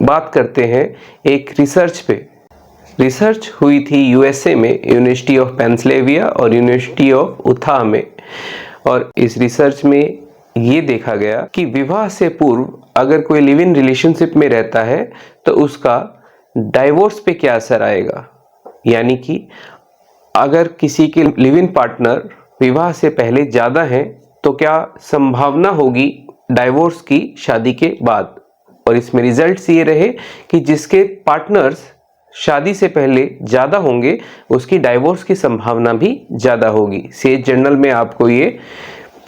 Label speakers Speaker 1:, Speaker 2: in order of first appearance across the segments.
Speaker 1: बात करते हैं एक रिसर्च पे। रिसर्च हुई थी यूएसए में, यूनिवर्सिटी ऑफ पेंसिल्वेनिया और यूनिवर्सिटी ऑफ उथा में। और इस रिसर्च में ये देखा गया कि विवाह से पूर्व अगर कोई लिव इन रिलेशनशिप में रहता है तो उसका डाइवोर्स पे क्या असर आएगा। यानी कि अगर किसी के लिव इन पार्टनर विवाह से पहले ज़्यादा हैं तो क्या संभावना होगी डाइवोर्स की शादी के बाद। और इसमें रिजल्ट्स ये रहे कि जिसके पार्टनर्स शादी से पहले ज़्यादा होंगे उसकी डाइवोर्स की संभावना भी ज़्यादा होगी। सेज जर्नल में आपको ये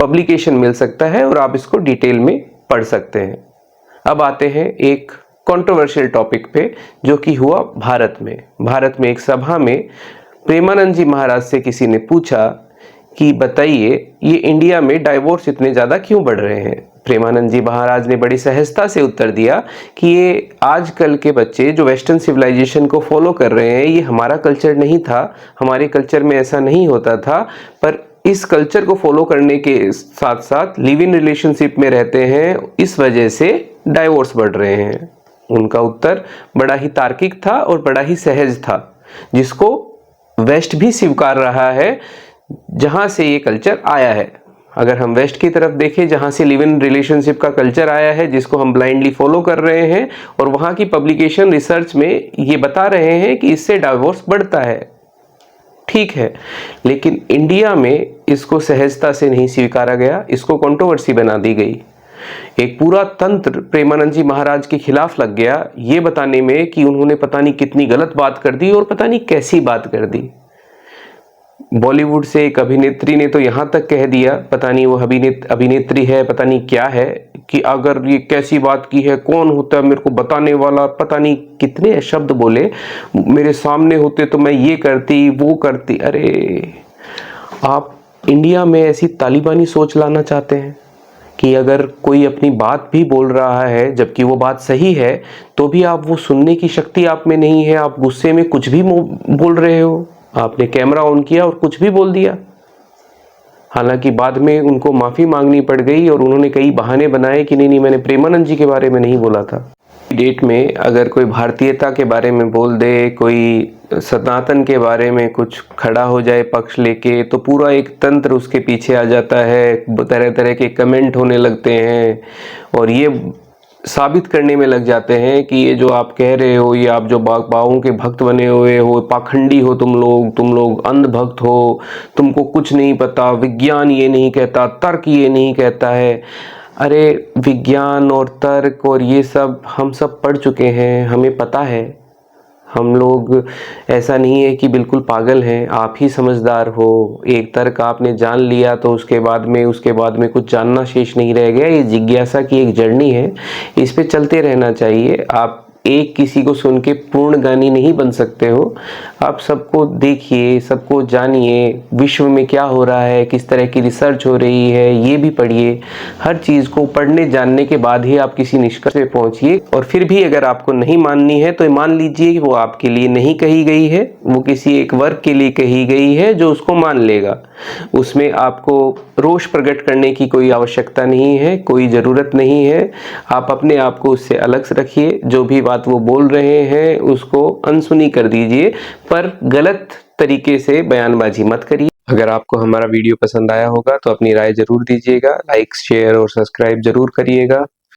Speaker 1: पब्लिकेशन मिल सकता है और आप इसको डिटेल में पढ़ सकते हैं। अब आते हैं एक कंट्रोवर्शियल टॉपिक पे जो कि हुआ भारत में। भारत में एक सभा में प्रेमानंद जी महाराज से किसी ने पूछा कि बताइए ये इंडिया में डाइवोर्स इतने ज़्यादा क्यों बढ़ रहे हैं। प्रेमानंद जी महाराज ने बड़ी सहजता से उत्तर दिया कि ये आजकल के बच्चे जो वेस्टर्न सिविलाइजेशन को फॉलो कर रहे हैं, ये हमारा कल्चर नहीं था, हमारे कल्चर में ऐसा नहीं होता था, पर इस कल्चर को फॉलो करने के साथ साथ लिव इन रिलेशनशिप में रहते हैं, इस वजह से डाइवोर्स बढ़ रहे हैं। उनका उत्तर बड़ा ही तार्किक था और बड़ा ही सहज था, जिसको वेस्ट भी स्वीकार रहा है जहां से ये कल्चर आया है। अगर हम वेस्ट की तरफ देखें जहां से लिव इन रिलेशनशिप का कल्चर आया है, जिसको हम ब्लाइंडली फॉलो कर रहे हैं, और वहां की पब्लिकेशन रिसर्च में ये बता रहे हैं कि इससे डाइवोर्स बढ़ता है, ठीक है। लेकिन इंडिया में इसको सहजता से नहीं स्वीकारा गया, इसको कंट्रोवर्सी बना दी गई। एक पूरा तंत्र प्रेमानंद जी महाराज के खिलाफ लग गया ये बताने में कि उन्होंने पता नहीं कितनी गलत बात कर दी और पता नहीं कैसी बात कर दी। बॉलीवुड से एक अभिनेत्री ने तो यहाँ तक कह दिया, पता नहीं वो अभिनेत्री है पता नहीं क्या है, कि अगर ये कैसी बात की है, कौन होता है मेरे को बताने वाला, पता नहीं कितने शब्द बोले, मेरे सामने होते तो मैं ये करती वो करती। अरे आप इंडिया में ऐसी तालिबानी सोच लाना चाहते हैं कि अगर कोई अपनी बात भी बोल रहा है जबकि वो बात सही है तो भी आप वो सुनने की शक्ति आप में नहीं है, आप गुस्से में कुछ भी बोल रहे हो। आपने कैमरा ऑन किया और कुछ भी बोल दिया। हालांकि बाद में उनको माफ़ी मांगनी पड़ गई और उन्होंने कई बहाने बनाए कि नहीं मैंने प्रेमानंद जी के बारे में नहीं बोला था। डेट में अगर कोई भारतीयता के बारे में बोल दे, कोई सनातन के बारे में कुछ खड़ा हो जाए पक्ष लेके, तो पूरा एक तंत्र उसके पीछे आ जाता है, तरह तरह के कमेंट होने लगते हैं और ये साबित करने में लग जाते हैं कि ये जो आप कह रहे हो, ये आप जो बाबाओं के भक्त बने हुए हो, पाखंडी हो, तुम लोग अंधभक्त हो, तुमको कुछ नहीं पता, विज्ञान ये नहीं कहता, तर्क ये नहीं कहता है। अरे विज्ञान और तर्क और ये सब हम सब पढ़ चुके हैं, हमें पता है। हम लोग ऐसा नहीं है कि बिल्कुल पागल हैं, आप ही समझदार हो। एक तर्क आपने जान लिया तो उसके बाद में कुछ जानना शेष नहीं रह गया। ये जिज्ञासा की एक जर्नी है, इस पे चलते रहना चाहिए। आप एक किसी को सुन के पूर्णज्ञानी नहीं बन सकते हो। आप सबको देखिए, सबको जानिए, विश्व में क्या हो रहा है, किस तरह की रिसर्च हो रही है, ये भी पढ़िए। हर चीज़ को पढ़ने जानने के बाद ही आप किसी निष्कर्ष पे पहुंचिए। और फिर भी अगर आपको नहीं माननी है तो मान लीजिए कि वो आपके लिए नहीं कही गई है, वो किसी एक वर्ग के लिए कही गई है जो उसको मान लेगा। उसमें आपको रोष प्रकट करने की कोई आवश्यकता नहीं है, कोई ज़रूरत नहीं है। आप अपने आप को उससे अलग रखिए, जो भी बात वो बोल रहे हैं उसको अनसुनी कर दीजिए, पर गलत तरीके से बयानबाजी मत करिए। अगर आपको हमारा वीडियो पसंद आया होगा तो अपनी राय जरूर दीजिएगा, लाइक शेयर और सब्सक्राइब जरूर करिएगा।